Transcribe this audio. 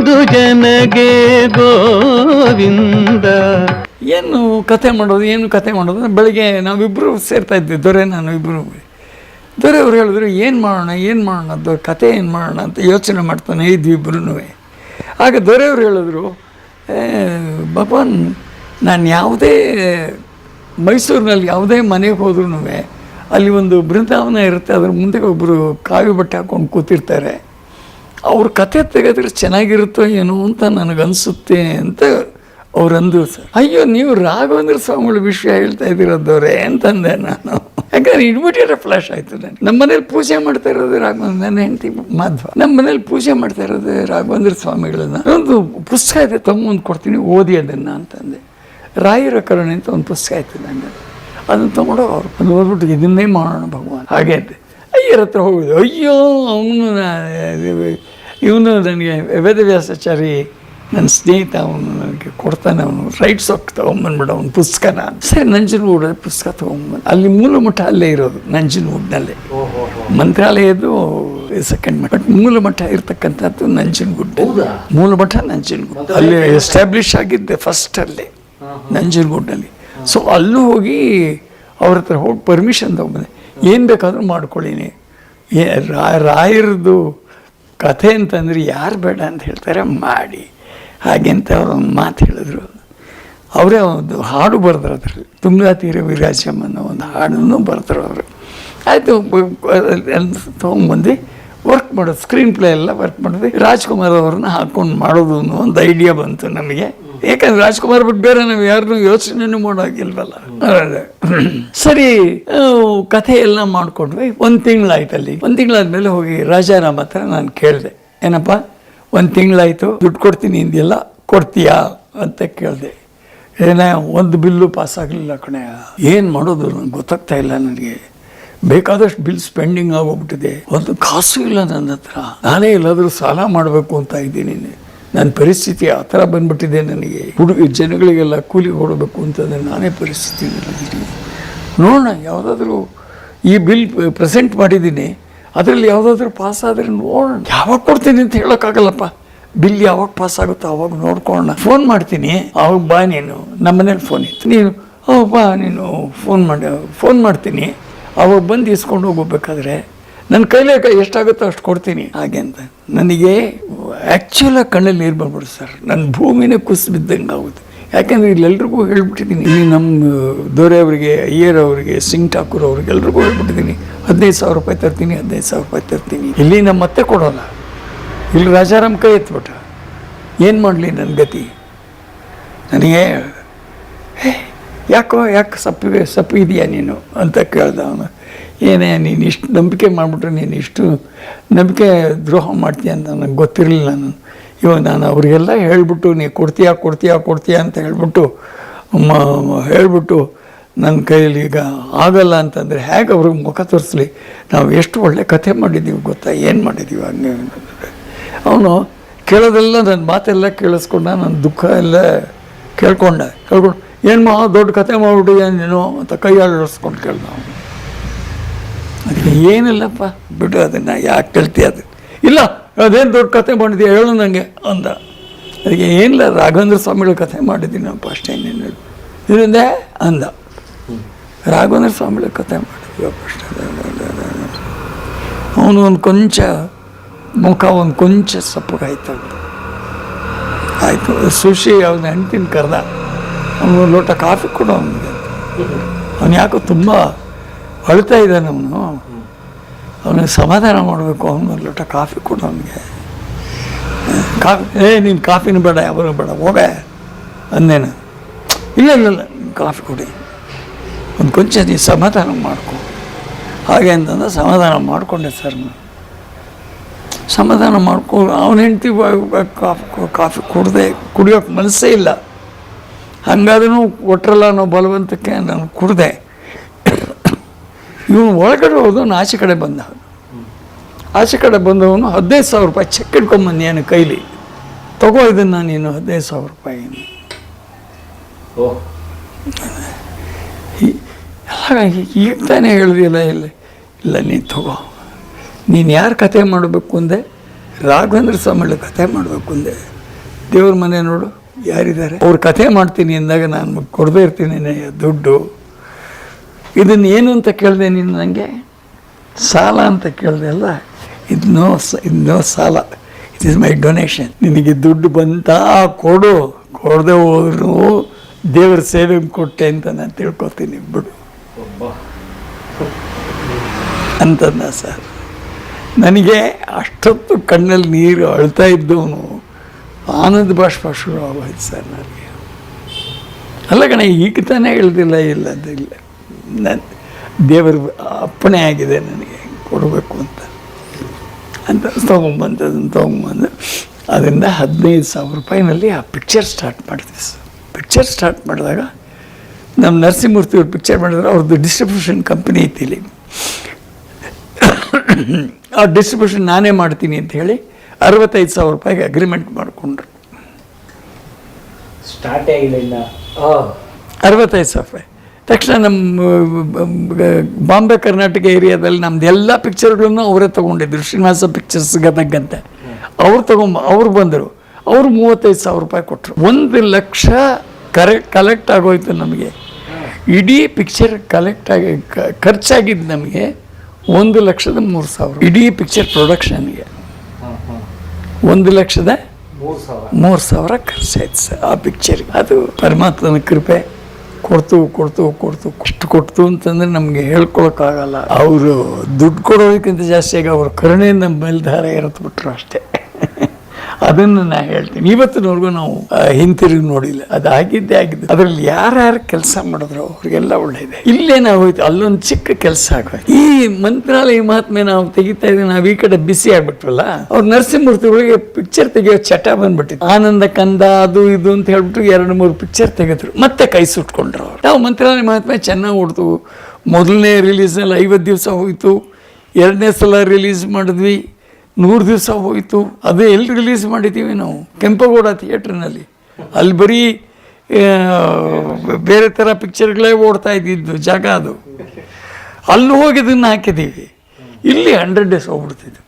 ಗೋವಿಂದನೆಂದು ಜನಗೆ ಗೋವಿಂದ. ಏನು ಕತೆ ಮಾಡೋದು ಬೆಳಿಗ್ಗೆ ನಾವಿಬ್ಬರು ಸೇರ್ತಾ ಇದ್ವಿ, ದೊರೆ ನಾನು ಇಬ್ಬರು. ದೊರೆ ಅವ್ರು ಹೇಳಿದ್ರು ಏನು ಮಾಡೋಣ ಕತೆ ಏನು ಮಾಡೋಣ ಅಂತ ಯೋಚನೆ ಮಾಡ್ತಾನೆ ಇದ್ವಿ ಇಬ್ಬರೂ. ಆಗ ದೊರೆಯವ್ರು ಹೇಳಿದ್ರು, ಭಗವಾನ್ ನಾನು ಯಾವುದೇ ಮೈಸೂರಿನಲ್ಲಿ ಯಾವುದೇ ಮನೆಗೆ ಹೋದ್ರೂ ಅಲ್ಲಿ ಒಂದು ಬೃಂದಾವನ ಇರುತ್ತೆ, ಅದ್ರ ಮುಂದೆ ಒಬ್ಬರು ಕಾವಿ ಬಟ್ಟೆ ಹಾಕೊಂಡು ಕೂತಿರ್ತಾರೆ, ಅವ್ರ ಕತೆ ತೆಗೆದ್ರೆ ಚೆನ್ನಾಗಿರುತ್ತೋ ಏನೋ ಅಂತ ನನಗನ್ಸುತ್ತೆ ಅಂತ ಅವ್ರು ಅಂದರು ಸರ್. ಅಯ್ಯೋ, ನೀವು ರಾಘವೇಂದ್ರ ಸ್ವಾಮಿಗಳ ವಿಷಯ ಹೇಳ್ತಾ ಇದ್ದೀರದವ್ರೆ ಅಂತಂದೆ ನಾನು. ಯಾಕಂದ್ರೆ ಇಮಿಡಿಯೇಟ್ ಫ್ಲಾಶ್ ಆಯಿತು. ನಮ್ಮ ಮನೇಲಿ ಪೂಜೆ ಮಾಡ್ತಾ ಇರೋದು ರಾಘವೇಂದ್ರ, ನನ್ನ ಹೆಂಡತಿ ಮಾಧ್ವ, ನಮ್ಮ ಮನೇಲಿ ಪೂಜೆ ಮಾಡ್ತಾ ಇರೋದು ರಾಘವೇಂದ್ರ ಸ್ವಾಮಿಗಳನ್ನ. ಒಂದು ಪುಸ್ತಕ ಇದೆ, ತಗೊಂಡು ಕೊಡ್ತೀನಿ, ಓದಿ ಅದನ್ನು ಅಂತಂದೆ. ರಾಯರ ಕರುಣೆ ಅಂತ ಒಂದು ಪುಸ್ತಕ ಆಯ್ತು ನನಗೆ, ಅದನ್ನು ತೊಗೊಂಡು ಅವ್ರು ಅದು ಓದ್ಬಿಟ್ಟು ಇದನ್ನೇ ಮಾಡೋಣ ಭಗವಾನ್ ಹಾಗೆ ಅಂತ ಅಯ್ಯರ ಹತ್ರ ಹೋಗೋದು. ಅಯ್ಯೋ, ಇವನು ನನಗೆ ವೇದವ್ಯಾಸಾಚಾರಿ ನನ್ನ ಸ್ನೇಹಿತ, ಅವನು ನನಗೆ ಕೊಡ್ತಾನೆ, ಅವನು ರೈಟ್ಸ್ ಹೋಗಿ ತೊಗೊಂಬಂದ್ಬಿಡ ಅವ್ನು ಪುಸ್ತಕನ. ಸರಿ, ನಂಜನಗೂಡ ಪುಸ್ತಕ ತೊಗೊಂಬಂದು, ಅಲ್ಲಿ ಮೂಲ ಮಠ ಅಲ್ಲೇ ಇರೋದು, ನಂಜನಗೂಡಿನಲ್ಲೇ. ಮಂತ್ರಾಲಯದ್ದು ಸೆಕೆಂಡ್ ಮಠ, ಬಟ್ ಮೂಲ ಮಠ ಇರ್ತಕ್ಕಂಥದ್ದು ನಂಜನಗೂಡು. ಮೂಲ ಮಠ ನಂಜನಗೂಡು, ಅಲ್ಲಿ ಎಸ್ಟಾಬ್ಲಿಷ್ ಆಗಿದ್ದೆ ಫಸ್ಟ್ ಅಲ್ಲೇ ನಂಜನಗೂಡಿನಲ್ಲಿ. ಸೊ ಅಲ್ಲೂ ಹೋಗಿ ಅವ್ರ ಹತ್ರ ಹೋಗಿ ಪರ್ಮಿಷನ್ ತೊಗೊಂಬಂದೆ, ಏನು ಬೇಕಾದರೂ ಮಾಡ್ಕೊಳ್ಳೀನಿ. ರಾಯರದು ಕಥೆ ಅಂತಂದರೆ ಯಾರು ಬೇಡ ಅಂತ ಹೇಳ್ತಾರೆ, ಮಾಡಿ ಹಾಗೆ ಅಂತ ಅವ್ರು ಒಂದು ಮಾತು ಹೇಳಿದ್ರು. ಅವರೇ ಒಂದು ಹಾಡು ಬರೆದ್ರು, ಅದರಲ್ಲಿ ತುಂಗಾ ತೀರ ವಿರಾಜಂ ಅನ್ನೋ ಒಂದು ಹಾಡನ್ನು ಬರೆದ್ರು ಅವರು. ಆಯಿತು, ತೊಗೊಂಬಂದು ವರ್ಕ್ ಮಾಡೋದು, ಸ್ಕ್ರೀನ್ ಪ್ಲೇ ಎಲ್ಲ ವರ್ಕ್ ಮಾಡಿದ್ವಿ. ರಾಜ್ಕುಮಾರ್ ಅವ್ರನ್ನ ಹಾಕ್ಕೊಂಡು ಮಾಡೋದು ಅನ್ನೋ ಒಂದು ಐಡಿಯಾ ಬಂತು ನಮಗೆ. ಯಾಕಂದ್ರೆ ರಾಜ್ಕುಮಾರ್ ಬಿಟ್ಟು ಬೇರೆ ನಾವು ಯಾರನ್ನೂ ಯೋಚನೆನೂ ಮಾಡೋಗಿಲ್ವಲ್ಲ. ಸರಿ, ಕಥೆ ಎಲ್ಲ ಮಾಡ್ಕೊಂಡ್ವಿ. ಒಂದು ತಿಂಗಳಾಯ್ತಲ್ಲಿ. ಒಂದು ತಿಂಗಳಾದ್ಮೇಲೆ ಹೋಗಿ ರಾಜಾರಾಮ್ ಹತ್ರ ನಾನು ಕೇಳಿದೆ, ಏನಪ್ಪ 1 ತಿಂಗಳಾಯಿತು, ದುಡ್ಡು ಕೊಡ್ತೀನಿ ಇಂದೆಲ್ಲ ಕೊಡ್ತೀಯಾ ಅಂತ ಕೇಳಿದೆ. ಒಂದು ಬಿಲ್ಲು ಪಾಸ್ ಆಗಲಿಲ್ಲ ಕಣೆ, ಏನು ಮಾಡೋದು ನಂಗೆ ಗೊತ್ತಾಗ್ತಾ ಇಲ್ಲ. ನನಗೆ ಬೇಕಾದಷ್ಟು ಬಿಲ್ಸ್ ಪೆಂಡಿಂಗ್ ಆಗೋಗ್ಬಿಟ್ಟಿದೆ, ಒಂದು ಕಾಸು ಇಲ್ಲ ನನ್ನ ಹತ್ರ. ನಾನೇ ಎಲ್ಲಾದರೂ ಸಾಲ ಮಾಡಬೇಕು ಅಂತ ಇದ್ದೀನಿ. ನನ್ನ ಪರಿಸ್ಥಿತಿ ಆ ಥರ ಬಂದ್ಬಿಟ್ಟಿದೆ. ನನಗೆ ಜನಗಳಿಗೆಲ್ಲ ಕೂಲಿ ಕೊಡಬೇಕು ಅಂತಂದರೆ ನಾನೇ ಪರಿಸ್ಥಿತಿ ನೋಡೋಣ, ಯಾವುದಾದ್ರೂ ಈ ಬಿಲ್ ಪ್ರೆಸೆಂಟ್ ಮಾಡಿದ್ದೀನಿ, ಅದರಲ್ಲಿ ಯಾವುದಾದ್ರೂ ಪಾಸ್ ಆದರೆ ನೋಡೋಣ. ಯಾವಾಗ ಕೊಡ್ತೀನಿ ಅಂತ ಹೇಳೋಕ್ಕಾಗಲ್ಲಪ್ಪ, ಬಿಲ್ ಯಾವಾಗ ಪಾಸ್ ಆಗುತ್ತೋ ಅವಾಗ ನೋಡ್ಕೊಳ್ಳೋಣ. ಫೋನ್ ಮಾಡ್ತೀನಿ, ಅವಾಗ ಬಾ ನೀನು. ನಮ್ಮ ಮನೇಲಿ ಫೋನ್ ಇತ್ತು, ನೀನು ಬಾ ನೀನು ಫೋನ್ ಮಾಡ್ತೀನಿ, ಅವಾಗ ಬಂದು ಇಸ್ಕೊಂಡು ಹೋಗ್ಬೇಕಾದ್ರೆ ನನ್ನ ಕೈಲೇ ಎಷ್ಟಾಗುತ್ತೋ ಅಷ್ಟು ಕೊಡ್ತೀನಿ ಹಾಗೆ ಅಂತ. ನನಗೆ ಆ್ಯಕ್ಚುಲಾಗಿ ಕಣ್ಣಲ್ಲಿ ನೀರು ಬಂದ್ಬಿಡು ಸರ್, ನನ್ನ ಭೂಮಿನೇ ಕುಸಿದು ಬಿದ್ದಂಗೆ ಆಗುತ್ತೆ. ಯಾಕೆಂದರೆ ಇಲ್ಲೆಲ್ರಿಗೂ ಹೇಳ್ಬಿಟ್ಟಿದ್ದೀನಿ, ಇಲ್ಲಿ ನಮ್ಮ ದೊರೆಯವರಿಗೆ, ಅಯ್ಯರವರಿಗೆ, ಸಿಂಗ್ ಠಾಕೂರ್ ಅವ್ರಿಗೆ ಎಲ್ರಿಗೂ ಹೇಳ್ಬಿಟ್ಟಿದ್ದೀನಿ, 15,000 ರೂಪಾಯಿ ತರ್ತೀನಿ, 15,000 ರೂಪಾಯಿ ತರ್ತೀನಿ. ಇಲ್ಲಿ ನಮ್ಮ ಮತ್ತೆ ಕೊಡೋಲ್ಲ. ಇಲ್ಲಿ ರಾಜಾರಾಮ್ ಕೈ ಎತ್ಬಿಟ್ಟ. ಏನು ಮಾಡಲಿ ನನ್ನ ಗತಿ? ನನಗೆ ಯಾಕೆ ಸಪ್ಪು ಇದೆಯಾ ನೀನು ಅಂತ ಕೇಳ್ದ ಅವನು. ಏನೇ ನೀನು ಇಷ್ಟು ನಂಬಿಕೆ ಮಾಡಿಬಿಟ್ರೆ ನೀನು ಇಷ್ಟು ನಂಬಿಕೆ ದ್ರೋಹ ಮಾಡ್ತೀಯ ಅಂತ ನನಗೆ ಗೊತ್ತಿರಲಿಲ್ಲ. ಇವಾಗ ನಾನು ಅವರಿಗೆಲ್ಲ ಹೇಳ್ಬಿಟ್ಟು ನೀ ಕೊಡ್ತೀಯಾ ಅಂತ ಹೇಳ್ಬಿಟ್ಟು ನನ್ನ ಕೈಯಲ್ಲಿ ಈಗ ಆಗಲ್ಲ ಅಂತಂದರೆ ಹೇಗೆ ಅವ್ರಿಗೆ ಮುಖ ತೋರಿಸ್ಲಿ? ನಾವು ಎಷ್ಟು ಒಳ್ಳೆ ಕಥೆ ಮಾಡಿದ್ದೀವಿ ಗೊತ್ತಾ, ಏನು ಮಾಡಿದ್ದೀವಿ ಹಂಗೆ. ಅವನು ಕೇಳೋದೆಲ್ಲ ನನ್ನ ಮಾತೆಲ್ಲ ಕೇಳಿಸ್ಕೊಂಡ, ನನ್ನ ದುಃಖ ಎಲ್ಲ ಕೇಳ್ಕೊಂಡು ಏನು ದೊಡ್ಡ ಕತೆ ಮಾಡ್ಬಿಟ್ಟಿದ್ಯಾ ನೀನು ಅಂತ ಕೈ ಆಡಿಸ್ಕೊಂಡು ಕೇಳ್ದ ಅವನು. ಅದಕ್ಕೆ ಏನಿಲ್ಲಪ್ಪ ಬಿಡು, ಅದನ್ನು ಯಾಕೆ ಕೇಳ್ತೀಯ? ಅದು ಇಲ್ಲ, ಅದೇನು ದೊಡ್ಡ ಕತೆ ಮಾಡಿದ್ಯಾ ಹೇಳು ನನಗೆ ಅಂದ. ಅದಕ್ಕೆ ಏನಿಲ್ಲ, ರಾಘವೇಂದ್ರ ಸ್ವಾಮಿಗಳ ಕಥೆ ಮಾಡಿದ್ದೀನಪ್ಪ ಅಷ್ಟೇ, ಇದರಿಂದ ಅಂದ. ರಾಘವೇಂದ್ರ ಸ್ವಾಮಿಗಳ ಕಥೆ ಮಾಡಿದ್ದೀವಪ್ಪ ಅಷ್ಟೇ. ಅವನು ಒಂದು ಕೊಂಚ ಮುಖ ಒಂದು ಕೊಂಚ ಸಪ್ಪಗಾಯ್ತು. ಆಯಿತು, ಸುಶಿ ಅವನ ಹೆಂಡ್ತಿನ ಕರೆದ, ಅವನು ಒಂದು ಲೋಟ ಕಾಫಿ ಕೊಡು ಅವನಿಗೆ. ಅವನು ಯಾಕೋ ತುಂಬ ಅಳ್ತಾ ಇದ್ದಾನೆ, ಅವನಿಗೆ ಸಮಾಧಾನ ಮಾಡಬೇಕು. ಅವನು ಒಂದು ಲೋಟ ಕಾಫಿ ಕೊಡು ಅವನಿಗೆ. ನೀನು ಕಾಫಿನೂ ಬೇಡ, ಯಾವಾಗ ಬೇಡ, ಹೋಗೆ ಅಂದೇನು. ಇಲ್ಲ ಕಾಫಿ ಕೊಡಿ, ಒಂದು ಕೊಂಚ ನೀನು ಸಮಾಧಾನ ಮಾಡ್ಕೊ ಹಾಗೆ ಅಂತಂದ್ರೆ ಸಮಾಧಾನ ಮಾಡಿಕೊಂಡೆ ಸರ್. ನಾನು ಸಮಾಧಾನ ಮಾಡ್ಕೊಂಡು ಅವನ ಹೆಂಡ್ತಿ ಕಾಫಿ ಕುಡಿಯೋಕೆ ಮನಸ್ಸೇ ಇಲ್ಲ. ಹಂಗಾದ್ರೂ ಕೊಟ್ರಲ್ಲ ಅನ್ನೋ ಬಲವಂತಕ್ಕೆ ನಾನು ಕುಡಿದೆ. ಇವನು ಒಳಗಡೆ ಹೋದವನು ಆಚೆ ಕಡೆ ಬಂದವನು 15,000 ರೂಪಾಯಿ ಚೆಕ್ ಇಟ್ಕೊಂಬಂದೇನು ಕೈಲಿ, ತಗೋ ಇದನ್ನು ನೀನು 15,000 ರೂಪಾಯಿ. ಎಲ್ಲ ಈಗ ತಾನೇ ಹೇಳಿದೆಯಲ್ಲ, ಇಲ್ಲ ನೀನು ತಗೋ. ನೀನು ಯಾರು ಕತೆ ಮಾಡಬೇಕು ಅಂದೆ? ರಾಘವೇಂದ್ರ ಸ್ವಾಮಿಗಳ ಕಥೆ ಮಾಡಬೇಕು ಅಂದೆ. ದೇವ್ರ ಮನೆ ನೋಡು ಯಾರಿದ್ದಾರೆ, ಅವ್ರ ಕಥೆ ಮಾಡ್ತೀನಿ ಅಂದಾಗ ನಾನು ಕೊಡದೇ ಇರ್ತೀನಿ ದುಡ್ಡು. ಇದನ್ನು ಏನು ಅಂತ ಕೇಳಿದೆ ನೀನು ನನಗೆ, ಸಾಲ ಅಂತ ಕೇಳಿದೆ ಅಲ್ಲ, ಇದು ಸಾಲ, ಇಟ್ ಈಸ್ ಮೈ ಡೊನೇಷನ್. ನಿನಗೆ ದುಡ್ಡು ಬಂತ ಕೊಡು, ಕೊಡದೆ ಹೋದ್ರು ದೇವ್ರ ಸೇವೆ ಕೊಟ್ಟೆ ಅಂತ ನಾನು ತಿಳ್ಕೊತೀನಿ ಬಿಡು ಅಂತಂದ ಸರ್. ನನಗೆ ಅಷ್ಟೊತ್ತು ಕಣ್ಣಲ್ಲಿ ನೀರು ಅಳ್ತಾ ಇದ್ದವನು ಆನಂದ ಬಾಷ್ಪ ಶುರು ಆಗೋಯ್ತು ಸರ್ ನನಗೆ. ಅಲ್ಲ ಕಣ, ಈಗ ತಾನೇ ಹೇಳ್ದಿಲ್ಲ, ಇಲ್ಲ ಅದಿಲ್ಲ, ನಾನು ದೇವರ ಅಪ್ಪಣೆ ಆಗಿದೆ ನನಗೆ ಕೊಡಬೇಕು ಅಂತ ತೊಗೊಂಬಂದು ಅದರಿಂದ 15,000 ರೂಪಾಯಿನಲ್ಲಿ ಆ ಪಿಕ್ಚರ್ ಸ್ಟಾರ್ಟ್ ಮಾಡಿದ್ವಿ ಸರ್. ಪಿಕ್ಚರ್ ಸ್ಟಾರ್ಟ್ ಮಾಡಿದಾಗ ನಮ್ಮ ನರಸಿಂಹಮೂರ್ತಿಯವ್ರು ಪಿಕ್ಚರ್ ಮಾಡಿದ್ರೆ ಅವ್ರದ್ದು ಡಿಸ್ಟ್ರಿಬ್ಯೂಷನ್ ಕಂಪ್ನಿ ಐತಿ ಇಲ್ಲಿ. ಆ ಡಿಸ್ಟ್ರಿಬ್ಯೂಷನ್ ನಾನೇ ಮಾಡ್ತೀನಿ ಅಂತ ಹೇಳಿ 65,000 ರೂಪಾಯಿಗೆ ಅಗ್ರಿಮೆಂಟ್ ಮಾಡಿಕೊಂಡ್ರು. ಸ್ಟಾರ್ಟ್ ಆಗಿಲ್ಲ 65,000 ರೂಪಾಯಿ. ತಕ್ಷಣ ನಮ್ಮ ಬಾಂಬೆ ಕರ್ನಾಟಕ ಏರಿಯಾದಲ್ಲಿ ನಮ್ದು ಎಲ್ಲ ಪಿಕ್ಚರ್ಗಳನ್ನು ಅವರೇ ತೊಗೊಂಡಿದ್ರು, ಶ್ರೀನಿವಾಸ ಪಿಕ್ಚರ್ಸ್ ಗದಗಂತೆ. ಅವ್ರು ಬಂದರು, ಅವರು 35,000 ರೂಪಾಯಿ ಕೊಟ್ಟರು. 1 ಲಕ್ಷ ಕಲೆಕ್ಟ್ ಆಗೋಯ್ತು ನಮಗೆ. ಇಡೀ ಪಿಕ್ಚರ್ ಕಲೆಕ್ಟ್ ಆಗಿ ಖರ್ಚಾಗಿದ್ದು ನಮಗೆ 1,03,000. ಇಡೀ ಪಿಕ್ಚರ್ ಪ್ರೊಡಕ್ಷನ್ಗೆ 1,03,000 ಖರ್ಚಾಯ್ತು ಸರ್ ಆ ಪಿಕ್ಚರ್ಗೆ. ಅದು ಪರಮಾತ್ಮನ ಕೃಪೆ. ಕೊಡ್ತು ಎಷ್ಟು ಕೊಡ್ತು ಅಂತಂದ್ರೆ ನಮಗೆ ಹೇಳ್ಕೊಳಕ್ಕಾಗಲ್ಲ. ಅವರು ದುಡ್ಡು ಕೊಡೋದಕ್ಕಿಂತ ಜಾಸ್ತಿಯಾಗಿ ಅವ್ರ ಕರುಣೆಯಿಂದ ನಮ್ಮ ಮೇಲೆ ದಾರ ಎರೆತ್ಬಿಟ್ರು ಅಷ್ಟೇ. ಅದನ್ನು ನಾನು ಹೇಳ್ತೀನಿ, ಇವತ್ತಿನವರೆಗೂ ನಾವು ಹಿಂತಿರುಗಿ ನೋಡಿಲ್ಲ. ಅದು ಆಗಿದ್ದೇ. ಅದರಲ್ಲಿ ಯಾರ್ಯಾರು ಕೆಲಸ ಮಾಡಿದ್ರು ಅವ್ರಿಗೆಲ್ಲ ಒಳ್ಳೆಯದೆ. ಇಲ್ಲೇನಾಗೋಯ್ತು, ಅಲ್ಲೊಂದು ಚಿಕ್ಕ ಕೆಲಸ ಆಗೋಯ್ತು. ಈ ಮಂತ್ರಾಲಯ ಮಹಾತ್ಮೆ ನಾವು ತೆಗಿತಾ ಇದ್ದೀವಿ, ನಾವು ಈ ಕಡೆ ಬಿಸಿ ಆಗ್ಬಿಟ್ವಲ್ಲ, ಅವ್ರು ನರಸಿಂಹಮೂರ್ತಿಗಳಿಗೆ ಪಿಕ್ಚರ್ ತೆಗಿಯೋ ಚಟ ಬಂದ್ಬಿಟ್ಟಿತ್ತು. ಆನಂದ ಕಂದ ಅದು ಇದು ಅಂತ ಹೇಳ್ಬಿಟ್ಟು 2-3 ಪಿಕ್ಚರ್ ತೆಗೆದ್ರು, ಮತ್ತೆ ಕೈ ಸುಟ್ಕೊಂಡ್ರು ಅವ್ರು. ನಾವು ಮಂತ್ರಾಲಯ ಮಹಾತ್ಮೆ ಚೆನ್ನಾಗಿ ಓಡ್ತು. ಮೊದಲನೇ ರಿಲೀಸ್ನಲ್ಲಿ 50 ದಿವಸ ಹೋಯಿತು. 2ನೇ ಸಲ ರಿಲೀಸ್ ಮಾಡಿದ್ವಿ, 100 ದಿವಸ ಹೋಯಿತು. ಅದು ಎಲ್ಲಿ ರಿಲೀಸ್ ಮಾಡಿದ್ದೀವಿ ನಾವು, ಕೆಂಪೇಗೌಡ ಥಿಯೇಟ್ರ್ನಲ್ಲಿ. ಅಲ್ಲಿ ಬರೀ ಬೇರೆ ಥರ ಪಿಕ್ಚರ್ಗಳೇ ಓಡ್ತಾ ಇದ್ದಿದ್ದು ಜಾಗ ಅದು. ಅಲ್ಲಿ ಹೋಗಿ ಇದನ್ನು ಹಾಕಿದ್ದೀವಿ. ಇಲ್ಲಿ 100 ಡೇಸ್ ಹೋಗ್ಬಿಡ್ತಿದ್ವಿ.